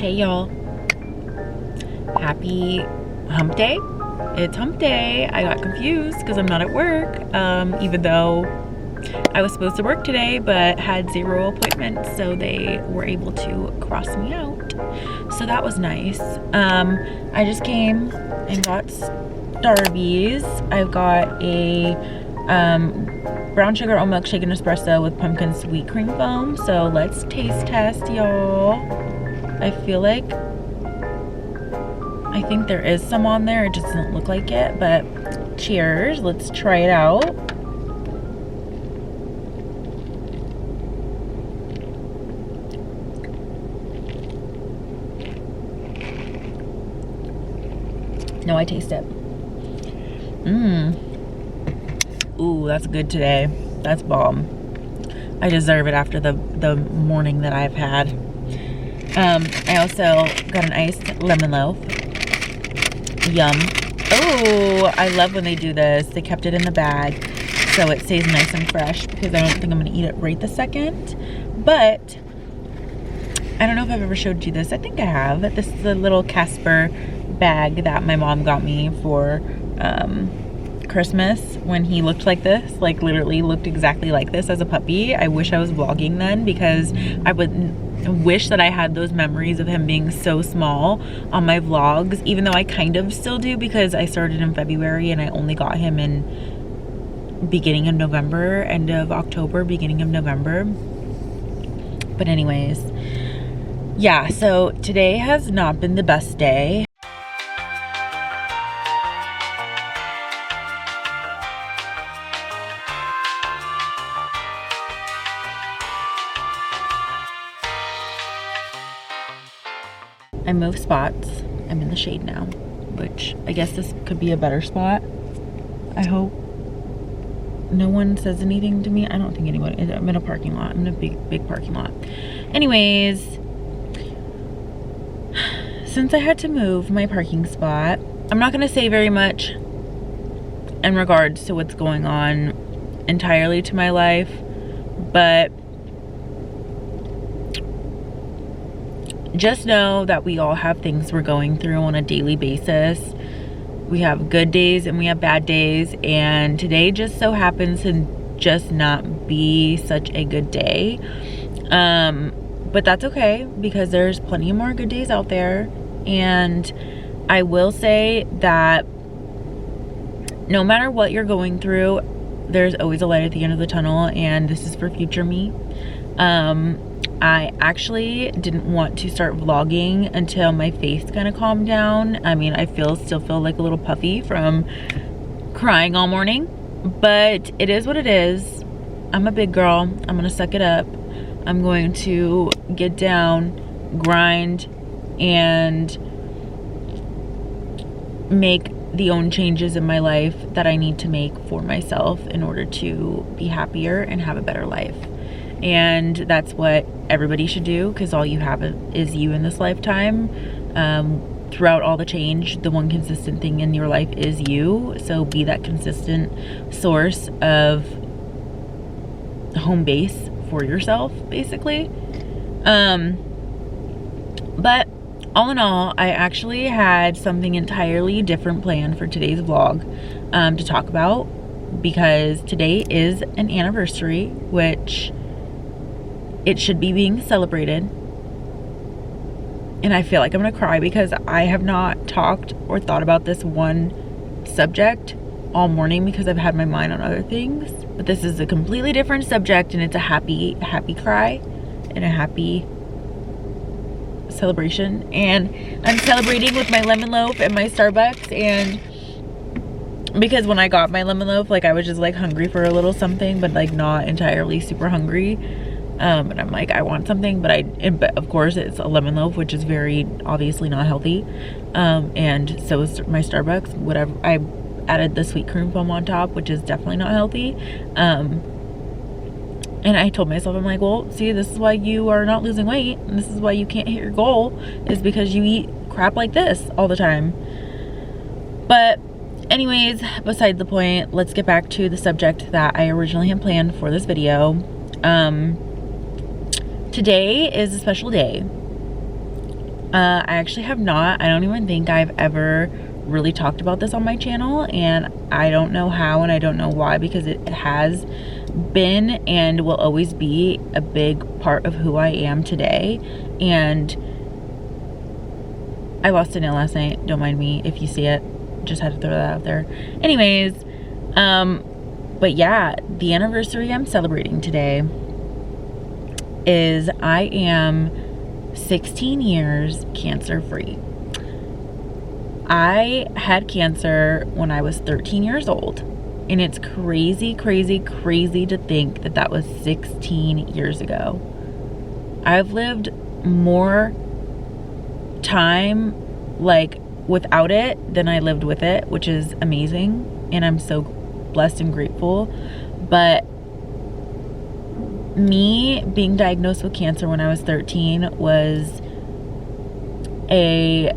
Hey y'all, happy hump day. It's hump day. I got confused because I'm not at work, even though I was supposed to work today but had 0 appointments, so they were able to cross me out, so that was nice. I just came and got Starbies. I've got a brown sugar oat milkshake and espresso with pumpkin sweet cream foam, so let's taste test, y'all. I think there is some on there, it just doesn't look like it, but cheers, let's try it out. No, I taste it. Ooh, that's good today. That's bomb. I deserve it after the morning that I've had. I also got an iced lemon loaf. Yum. Oh, I love when they do this. They kept it in the bag so it stays nice and fresh, because I don't think I'm gonna eat it right this second. But I don't know if I've ever showed you this. I think I have. This is a little Casper bag that my mom got me for Christmas, when he looked like this, like literally looked exactly like this as a puppy. I wish I was vlogging then, because I would wish that I had those memories of him being so small on my vlogs, even though I kind of still do, because I started in February and I only got him in beginning of November, end of October, beginning of November. But anyways, yeah, so today has not been the best day. I moved spots. I'm in the shade now, which I guess this could be a better spot. I hope no one says anything to me. I don't think anybody. I'm in a parking lot. I'm in a big parking lot. Anyways, since I had to move my parking spot, I'm not going to say very much in regards to what's going on entirely to my life, but just know that we all have things we're going through on a daily basis. We have good days and we have bad days, and today just so happens to just not be such a good day. But that's okay, because there's plenty more good days out there. And I will say that no matter what you're going through, there's always a light at the end of the tunnel, and this is for future me. I actually didn't want to start vlogging until my face kind of calmed down. I mean, I still feel like a little puffy from crying all morning, but it is what it is. I'm a big girl. I'm gonna suck it up. I'm going to get down, grind, and make the own changes in my life that I need to make for myself in order to be happier and have a better life. And that's what everybody should do, because all you have is you in this lifetime. Throughout all the change, the one consistent thing in your life is you. So be that consistent source of home base for yourself, basically. But all in all, I actually had something entirely different planned for today's vlog to talk about, because today is an anniversary, which it should be being celebrated. And I feel like I'm gonna cry, because I have not talked or thought about this one subject all morning, because I've had my mind on other things. But this is a completely different subject, and it's a happy cry and a happy celebration. And I'm celebrating with my lemon loaf and my Starbucks, and because when I got my lemon loaf, like I was just like hungry for a little something, but like not entirely super hungry. And I'm like, I want something, but of course it's a lemon loaf, which is very obviously not healthy. And so is my Starbucks. Whatever, I added the sweet cream foam on top, which is definitely not healthy. And I told myself, I'm like, well, see, this is why you are not losing weight, and this is why you can't hit your goal, is because you eat crap like this all the time. But anyways, besides the point, let's get back to the subject that I originally had planned for this video. Today is a special day. I actually have not. I don't even think I've ever really talked about this on my channel, and I don't know how and I don't know why, because it has been and will always be a big part of who I am today. And I lost a nail last night. Don't mind me if you see it. Just had to throw that out there. Anyways, but yeah, the anniversary I'm celebrating today is I am 16 years cancer free. I had cancer when I was 13 years old, and it's crazy, crazy, crazy to think that that was 16 years ago. I've lived more time like without it than I lived with it, which is amazing, and I'm so blessed and grateful. But me being diagnosed with cancer when I was 13 was a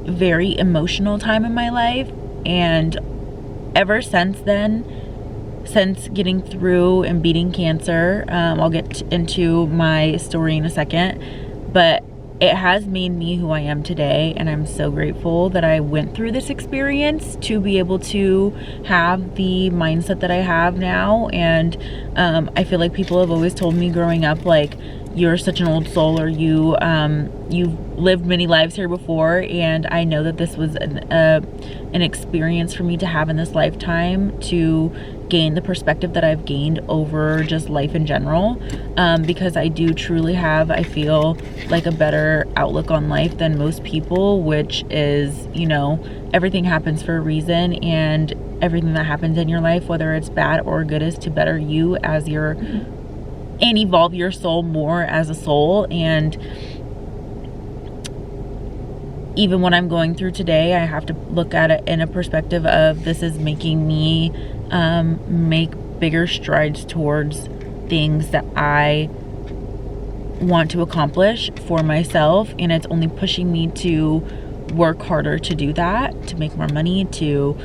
very emotional time in my life, and ever since then, since getting through and beating cancer, I'll get into my story in a second, but it has made me who I am today, and I'm so grateful that I went through this experience to be able to have the mindset that I have now. And I feel like people have always told me growing up, like, you're such an old soul, or you've lived many lives here before. And I know that this was an experience for me to have in this lifetime, to gain the perspective that I've gained over just life in general, because I do truly have, I feel like, a better outlook on life than most people, which is, you know, everything happens for a reason, and everything that happens in your life, whether it's bad or good, is to better you as your and evolve your soul more as a soul. And even what I'm going through today, I have to look at it in a perspective of, this is making me make bigger strides towards things that I want to accomplish for myself, and it's only pushing me to work harder to do that, to make more money, to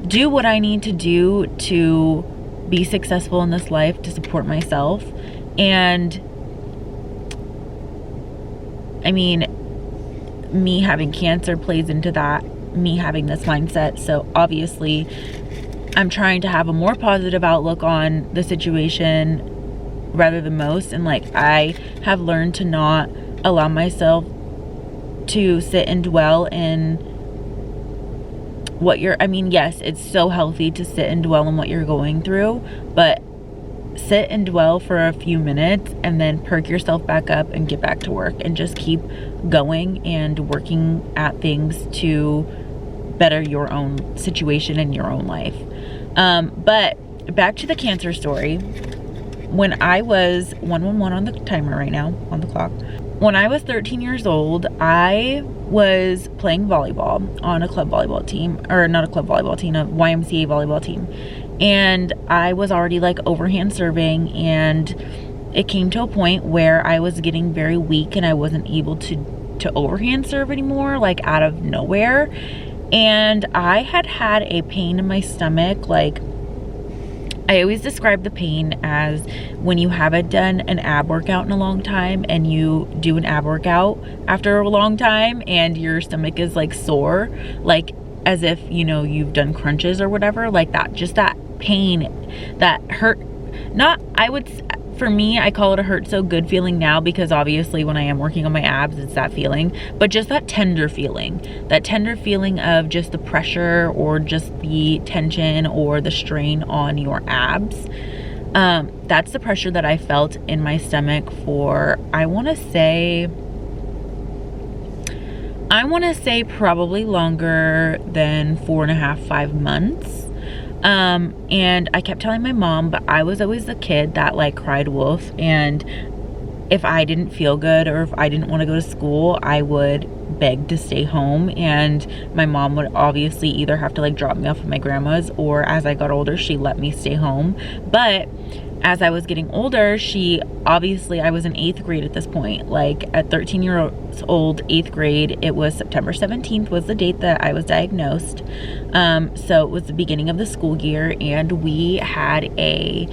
do what I need to do to be successful in this life, to support myself. And I mean, me having cancer plays into that, me having this mindset. So obviously I'm trying to have a more positive outlook on the situation rather than most. And like, I have learned to not allow myself to sit and dwell in what you're, I mean, yes, it's so healthy to sit and dwell on what you're going through, but sit and dwell for a few minutes and then perk yourself back up and get back to work, and just keep going and working at things to better your own situation and your own life. But back to the cancer story. When I was 111 on the timer right now, on the clock. When I was 13 years old, I was playing volleyball on a club volleyball team, or not a club volleyball team, a YMCA volleyball team. And I was already like overhand serving, and it came to a point where I was getting very weak and I wasn't able to overhand serve anymore, like out of nowhere. And I had a pain in my stomach. Like, I always describe the pain as when you haven't done an ab workout in a long time, and you do an ab workout after a long time and your stomach is like sore, like as if, you know, you've done crunches or whatever, like that, just that pain, that hurt. Not, for me, I call it a hurt so good feeling now, because obviously when I am working on my abs, it's that feeling, but just that tender feeling of just the pressure, or just the tension or the strain on your abs. That's the pressure that I felt in my stomach for, I want to say probably longer than 4.5, 5 months. And I kept telling my mom, but I was always the kid that like cried wolf, and if I didn't feel good or if I didn't want to go to school, I would beg to stay home, and my mom would obviously either have to like drop me off at my grandma's, or as I got older, she let me stay home. But as I was getting older, I was in 8th grade at this point, like at 13 years old, 8th grade, it was September 17th was the date that I was diagnosed. So it was the beginning of the school year, and we had a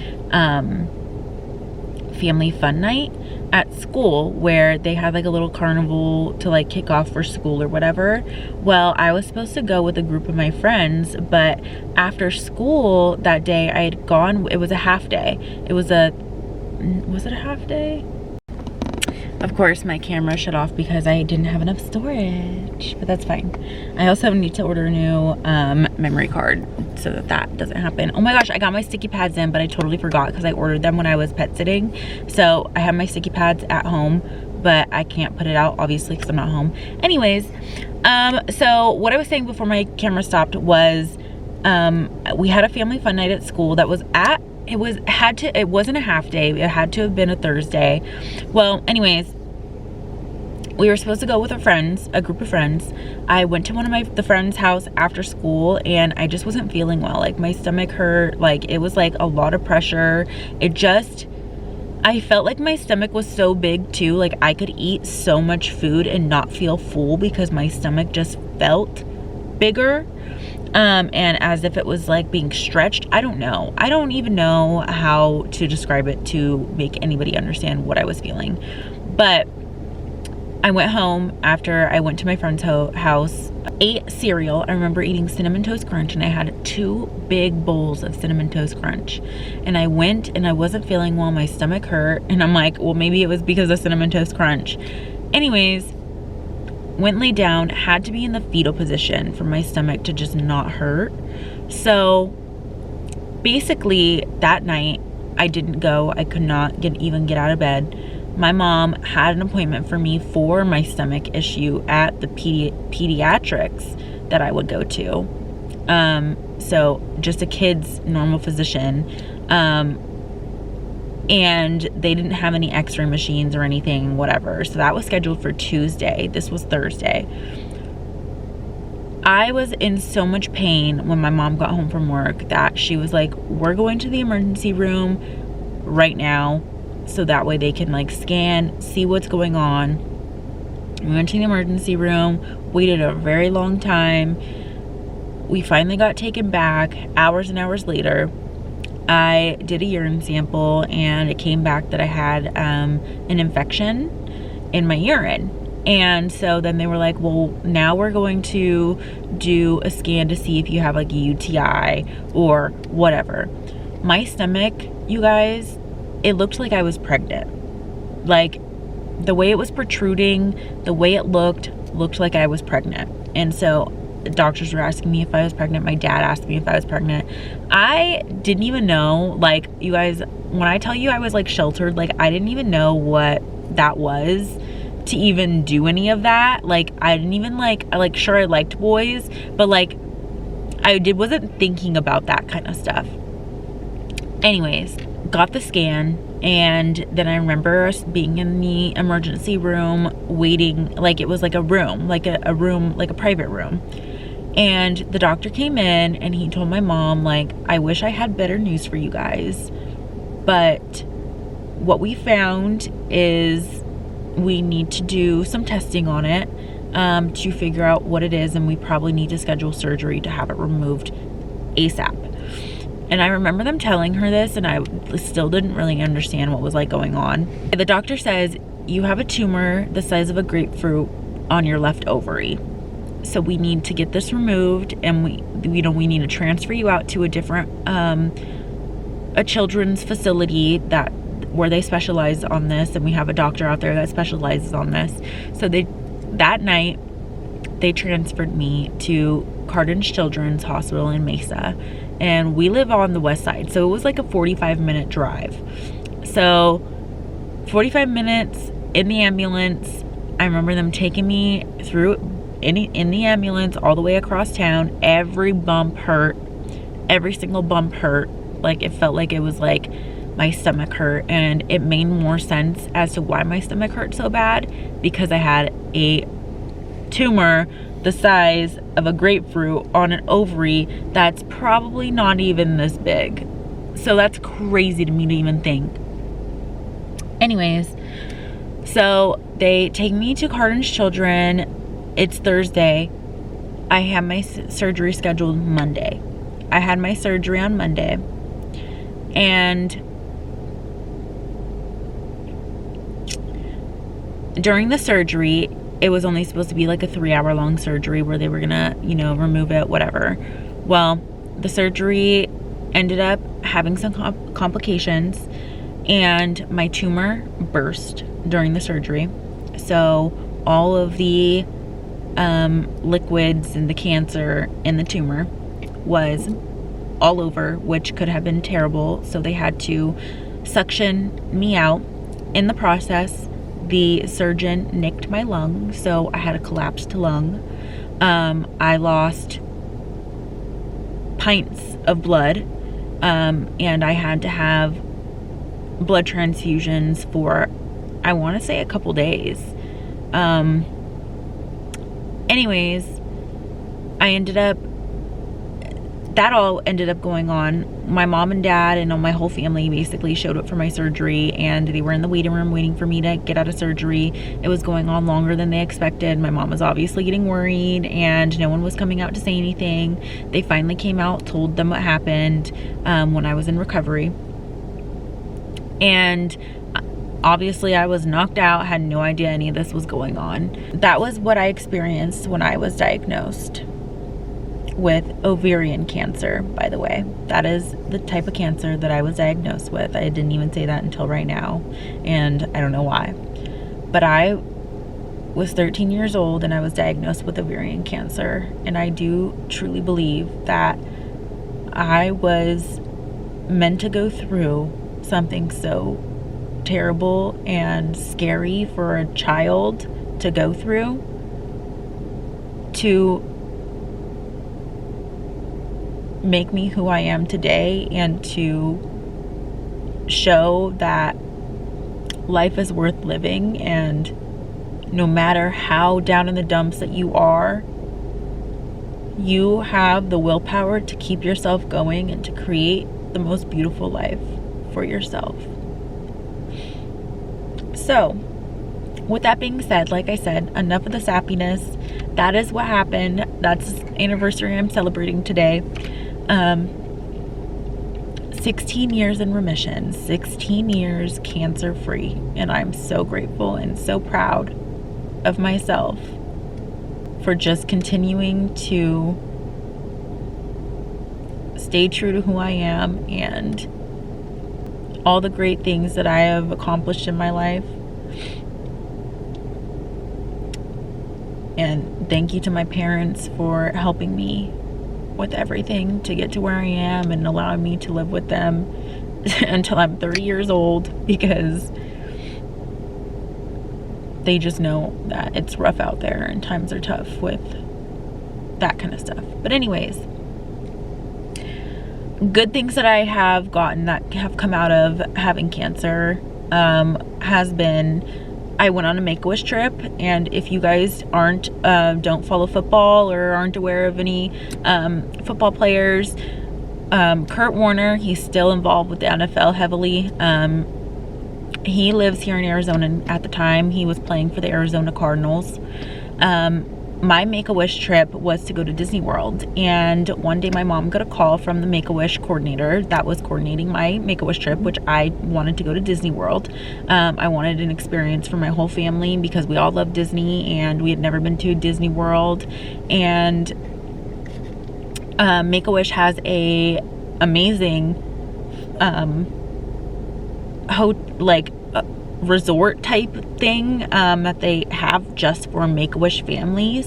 family fun night at school where they had like a little carnival to like kick off for school or whatever. Well, I was supposed to go with a group of my friends, but after school that day I had gone, it was a half day. Was it a half day? Of course, my camera shut off because I didn't have enough storage, but that's fine. I also need to order a new memory card so that doesn't happen. Oh my gosh, I got my sticky pads in, but I totally forgot because I ordered them when I was pet sitting. So I have my sticky pads at home, but I can't put it out obviously because I'm not home. Anyways, so what I was saying before my camera stopped was we had a family fun night at school that was it wasn't a half day, it had to have been a Thursday. Well, anyways, we were supposed to go with a group of friends. I went to one of the friends' house after school and I just wasn't feeling well. Like my stomach hurt, like it was like a lot of pressure. I felt like my stomach was so big too. Like I could eat so much food and not feel full because my stomach just felt bigger. And as if it was like being stretched. I don't know. I don't even know how to describe it to make anybody understand what I was feeling. But I went home after I went to my friend's house, ate cereal. I remember eating Cinnamon Toast Crunch and I had 2 big bowls of Cinnamon Toast Crunch. And I went and I wasn't feeling well. My stomach hurt. And I'm like, well, maybe it was because of Cinnamon Toast Crunch. Anyways, went laid down, had to be in the fetal position for my stomach to just not hurt. So basically that night I didn't go. I could not even get out of bed. My mom had an appointment for me for my stomach issue at the pediatrics that I would go to. So just a kid's normal physician. And they didn't have any x-ray machines or anything, whatever. So that was scheduled for Tuesday. This was Thursday. I was in so much pain when my mom got home from work that she was like, we're going to the emergency room right now so that way they can like scan, see what's going on. We went to the emergency room, waited a very long time. We finally got taken back hours and hours later. I did a urine sample and it came back that I had an infection in my urine. And so then they were like, well, now we're going to do a scan to see if you have like a UTI or whatever. My stomach, you guys, it looked like I was pregnant. Like the way it was protruding, the way it looked like I was pregnant. And so the doctors were asking me if I was pregnant. My dad asked me if I was pregnant. I didn't even know, like, you guys, when I tell you I was like sheltered, like I didn't even know what that was to even do any of that. Like I didn't even sure I liked boys, but like wasn't thinking about that kind of stuff. Anyways, got the scan. And then I remember us being in the emergency room waiting, like it was like a room, like a room, like a private room. And the doctor came in and he told my mom, like, I wish I had better news for you guys, but what we found is we need to do some testing on it to figure out what it is, and we probably need to schedule surgery to have it removed ASAP. And I remember them telling her this and I still didn't really understand what was like going on. The doctor says, you have a tumor the size of a grapefruit on your left ovary. So we need to get this removed, and we need to transfer you out to a different, a children's facility where they specialize on this, and we have a doctor out there that specializes on this. So that night, they transferred me to Cardin's Children's Hospital in Mesa, and we live on the west side, so it was like a 45-minute drive. So 45 minutes in the ambulance. I remember them taking me through in the ambulance all the way across town. Every bump hurt, every single bump hurt. Like it felt like it was like my stomach hurt, and it made more sense as to why my stomach hurt so bad, because I had a tumor the size of a grapefruit on an ovary that's probably not even this big. So that's crazy to me to even think. Anyways, so they take me to Cardin's Children. It's Thursday. I have my surgery scheduled Monday. I had my surgery on Monday. And during the surgery, it was only supposed to be like a 3-hour long surgery where they were gonna, you know, remove it, whatever. Well, the surgery ended up having some complications, and my tumor burst during the surgery. So all of the liquids and the cancer in the tumor was all over, which could have been terrible. So they had to suction me out. In the process, the surgeon nicked my lung, so I had a collapsed lung. I lost pints of blood, and I had to have blood transfusions for, I want to say, a couple days. Anyways, that all ended up going on. My mom and dad and my whole family basically showed up for my surgery, and they were in the waiting room waiting for me to get out of surgery. It was going on longer than they expected. My mom was obviously getting worried, and no one was coming out to say anything. They finally came out, told them what happened when I was in recovery. And obviously I was knocked out, had no idea any of this was going on. That was what I experienced when I was diagnosed with ovarian cancer, by the way. That is the type of cancer that I was diagnosed with. I didn't even say that until right now, and I don't know why. But I was 13 years old and I was diagnosed with ovarian cancer, and I do truly believe that I was meant to go through something so terrible and scary for a child to go through to make me who I am today, and to show that life is worth living, and no matter how down in the dumps that you are, you have the willpower to keep yourself going and to create the most beautiful life for yourself. So, with that being said, like I said, enough of the sappiness. That is what happened. That's the anniversary I'm celebrating today. 16 years in remission, 16 years cancer free, and I'm so grateful and so proud of myself for just continuing to stay true to who I am and all the great things that I have accomplished in my life. And thank you to my parents for helping me with everything to get to where I am and allowing me to live with them until I'm 30 years old, because they just know that it's rough out there and times are tough with that kind of stuff. But anyways, good things that I have gotten that have come out of having cancer has been, I went on a Make-A-Wish trip, and if you guys don't follow football or aren't aware of any football players, Kurt Warner, he's still involved with the NFL heavily. He lives here in Arizona. At the time, he was playing for the Arizona Cardinals. My Make-A-Wish trip was to go to Disney World, and one day my mom got a call from the Make-A-Wish coordinator that was coordinating my Make-A-Wish trip, which I wanted to go to Disney World. I wanted an experience for my whole family because we all love Disney and we had never been to Disney World. And Make-A-Wish has a amazing resort type thing that they have just for Make-A-Wish families,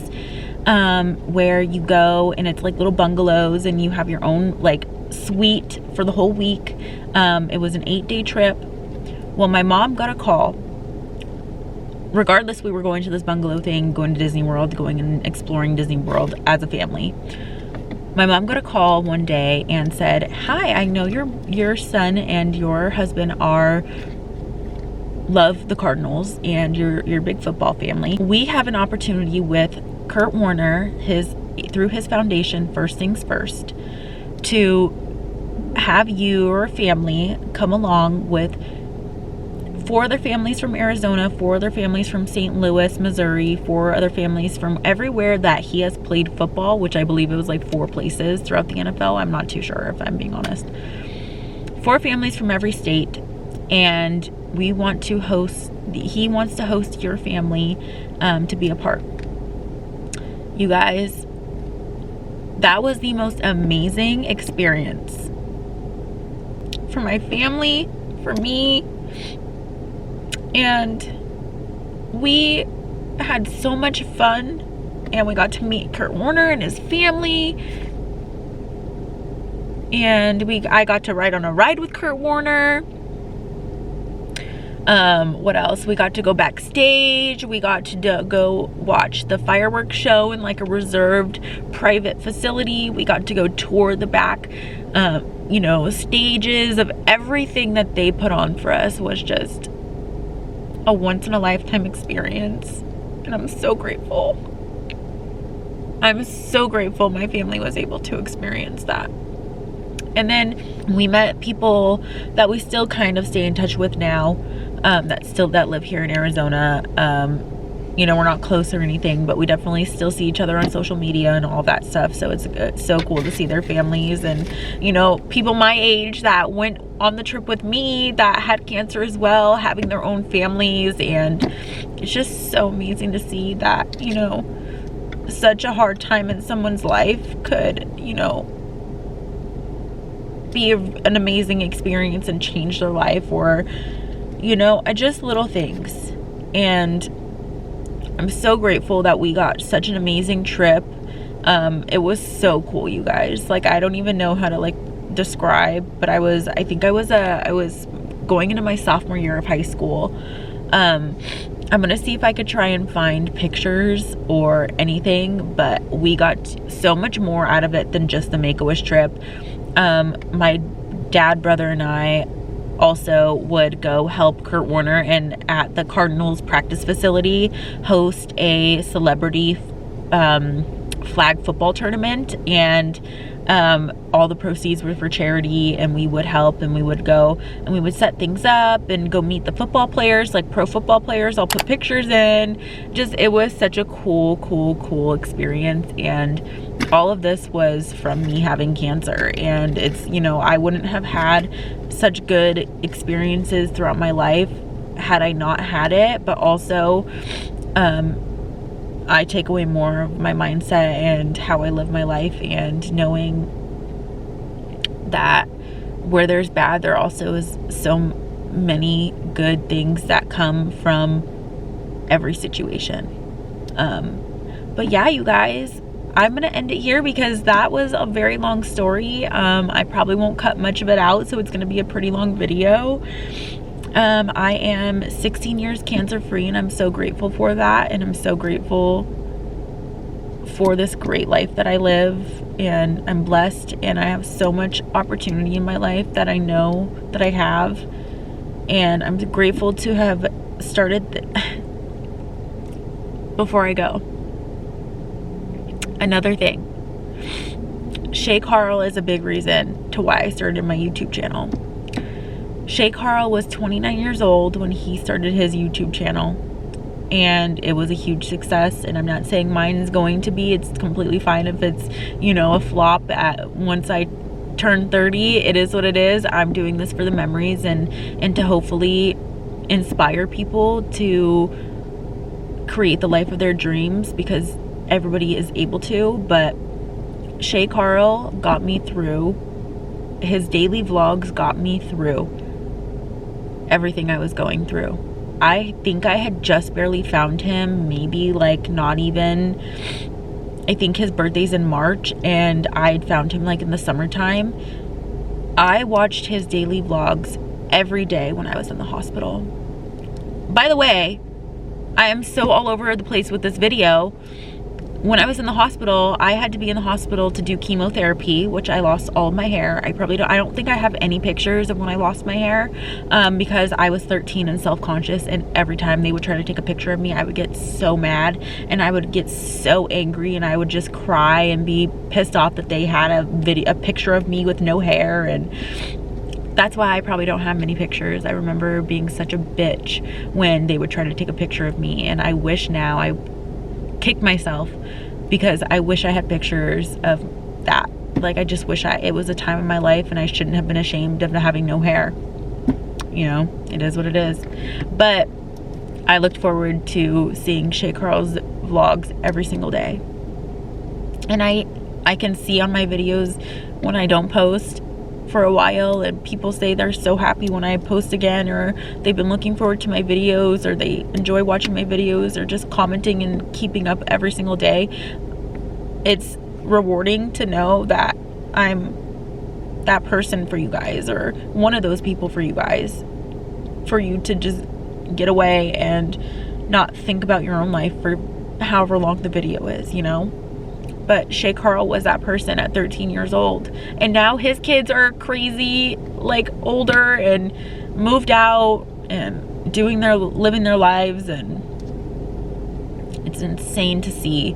where you go and it's like little bungalows and you have your own like suite for the whole week. It was an 8-day trip. Well, my mom got a call. Regardless, we were going to this bungalow thing, going to Disney World, going and exploring Disney World as a family. My mom got a call one day and said, "Hi, I know your son and your husband love the Cardinals and you're a big football family. We have an opportunity with Kurt Warner, through his foundation, First Things First, to have your family come along with 4 other families from Arizona, 4 other families from St. Louis, Missouri, 4 other families from everywhere that he has played football," which I believe it was like 4 places throughout the NFL. I'm not too sure, if I'm being honest. 4 families from every state, and he wants to host your family to be a part. You guys, that was the most amazing experience for my family, for me, and we had so much fun, and we got to meet Kurt Warner and his family, and I got to ride on a ride with Kurt Warner. What else? We got to go backstage. We got to go watch the fireworks show in like a reserved private facility. We got to go tour the back, stages of everything that they put on for us. Was just a once in a lifetime experience. And I'm so grateful. I'm so grateful my family was able to experience that. And then we met people that we still kind of stay in touch with now, that live here in Arizona. We're not close or anything, but we definitely still see each other on social media and all that stuff. So it's so cool to see their families, and people my age that went on the trip with me that had cancer as well, having their own families. And it's just so amazing to see that such a hard time in someone's life could be an amazing experience and change their life, or just little things. And I'm so grateful that we got such an amazing trip. It was so cool, you guys. Like, I don't even know how to describe, but I was going into my sophomore year of high school. I'm gonna see if I could try and find pictures or anything, but we got so much more out of it than just the Make-A-Wish trip. My dad, brother, and I also would go help Kurt Warner and at the Cardinals practice facility host a celebrity flag football tournament, and all the proceeds were for charity, and we would help, and we would go and we would set things up and go meet the football players, like pro football players. I'll put pictures in. It was such a cool experience. And all of this was from me having cancer, and it's I wouldn't have had such good experiences throughout my life had I not had it. But also I take away more of my mindset and how I live my life, and knowing that where there's bad, there also is so many good things that come from every situation. But yeah, you guys, I'm gonna end it here because that was a very long story. I probably won't cut much of it out, so it's gonna be a pretty long video. I am 16 years cancer free, and I'm so grateful for that, and I'm so grateful for this great life that I live, and I'm blessed, and I have so much opportunity in my life that I know that I have, and I'm grateful to have started before I go. Another thing, Shay Carl is a big reason to why I started my YouTube channel. Shay Carl was 29 years old when he started his YouTube channel, and it was a huge success. And I'm not saying mine is going to be. It's completely fine if it's a flop once I turn 30. It is what it is. I'm doing this for the memories and to hopefully inspire people to create the life of their dreams, because everybody is able to. But Shay Carl got me through. His daily vlogs got me through everything I was going through. I think I had just barely found him, maybe not even. I think his birthday's in March, and I'd found him in the summertime. I watched his daily vlogs every day when I was in the hospital. By the way, I am so all over the place with this video. When I was in the hospital, I had to be in the hospital to do chemotherapy, which I lost all of my hair. I don't think I have any pictures of when I lost my hair, because I was 13 and self-conscious, and every time they would try to take a picture of me, I would get so mad, and I would get so angry, and I would just cry and be pissed off that they had a picture of me with no hair. And that's why I probably don't have many pictures. I remember being such a bitch when they would try to take a picture of me, and I wish now I kick myself because I wish I had pictures of that. I just wish it was a time in my life, and I shouldn't have been ashamed of having no hair. you know, it is what it is. But I looked forward to seeing Shay Carl's vlogs every single day. And I can see on my videos when I don't post for a while, and people say they're so happy when I post again, or they've been looking forward to my videos, or they enjoy watching my videos, or just commenting and keeping up every single day. It's rewarding to know that I'm that person for you guys, or one of those people for you guys, for you to just get away and not think about your own life for however long the video is, you know. But Shay Carl was that person at 13 years old, and now his kids are crazy, like older and moved out and living their lives, and it's insane to see.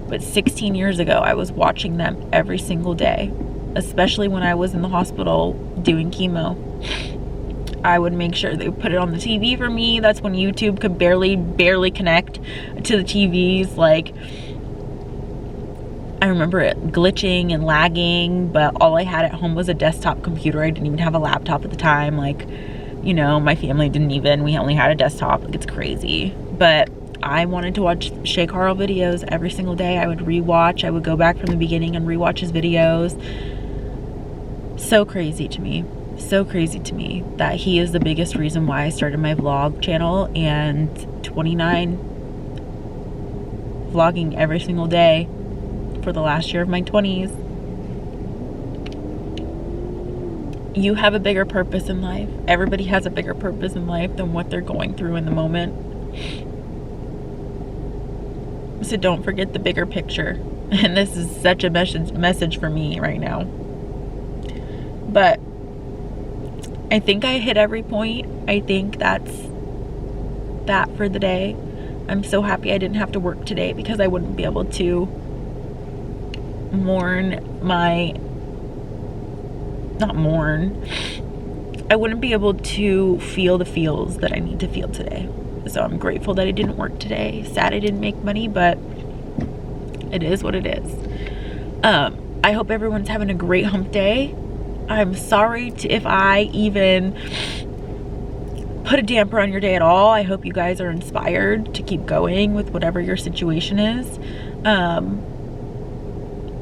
But 16 years ago, I was watching them every single day, especially when I was in the hospital doing chemo. I would make sure they put it on the TV for me. That's when YouTube could barely connect to the TVs. Like, I remember it glitching and lagging, but all I had at home was a desktop computer. I didn't even have a laptop at the time. Like, you know, my family we only had a desktop. Like, it's crazy. But I wanted to watch Shay Carl videos every single day. I would rewatch. I would go back from the beginning and rewatch his videos. So crazy to me. So crazy to me that he is the biggest reason why I started my vlog channel, and 29 vlogging every single day for the last year of my 20s. You have a bigger purpose in life. Everybody has a bigger purpose in life than what they're going through in the moment. So don't forget the bigger picture. And this is such a message for me right now. But I think I hit every point. I think that's that for the day. I'm so happy I didn't have to work today, because I wouldn't be able to I wouldn't be able to feel the feels that I need to feel today. So I'm grateful that I didn't work today. Sad I didn't make money, but it is what it is. I hope everyone's having a great hump day. I'm sorry if I even put a damper on your day at all. I hope you guys are inspired to keep going with whatever your situation is.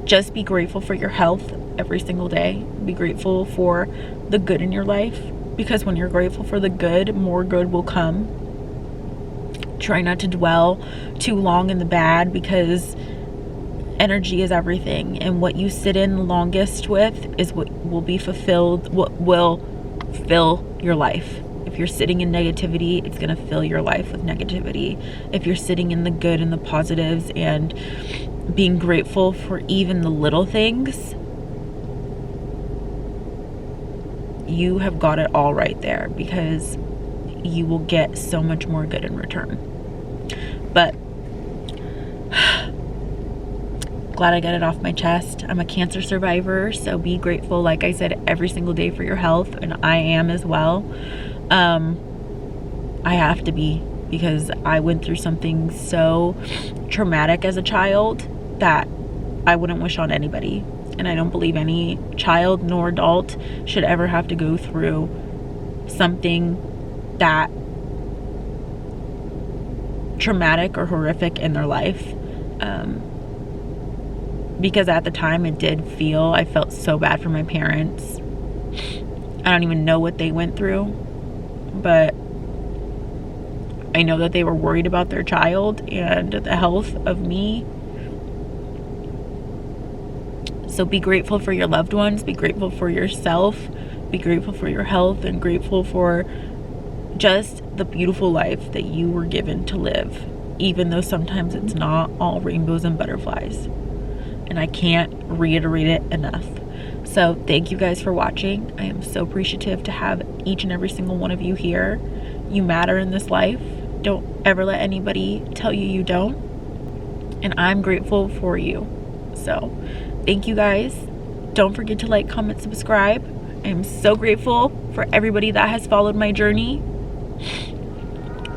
Just be grateful for your health every single day. Be grateful for the good in your life, because when you're grateful for the good, more good will come. Try not to dwell too long in the bad, because energy is everything, and what you sit in the longest with is what will fill your life. If you're sitting in negativity, it's going to fill your life with negativity. If you're sitting in the good and the positives and being grateful for even the little things, you have got it all right there, because you will get so much more good in return. But glad I got it off my chest. I'm a cancer survivor, so be grateful, like I said, every single day for your health, and I am as well. I have to be, because I went through something so traumatic as a child that I wouldn't wish on anybody, and I don't believe any child nor adult should ever have to go through something that traumatic or horrific in their life. Because at the time I felt so bad for my parents. I don't even know what they went through, but I know that they were worried about their child and the health of me. So be grateful for your loved ones, be grateful for yourself, be grateful for your health, and grateful for just the beautiful life that you were given to live, even though sometimes it's not all rainbows and butterflies. And I can't reiterate it enough. So thank you guys for watching. I am so appreciative to have each and every single one of you here. You matter in this life. Don't ever let anybody tell you you don't. And I'm grateful for you. So thank you guys. Don't forget to like, comment, subscribe. I am so grateful for everybody that has followed my journey.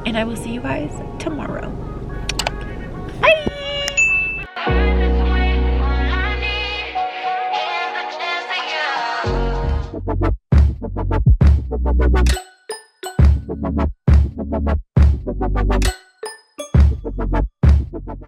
And I will see you guys tomorrow.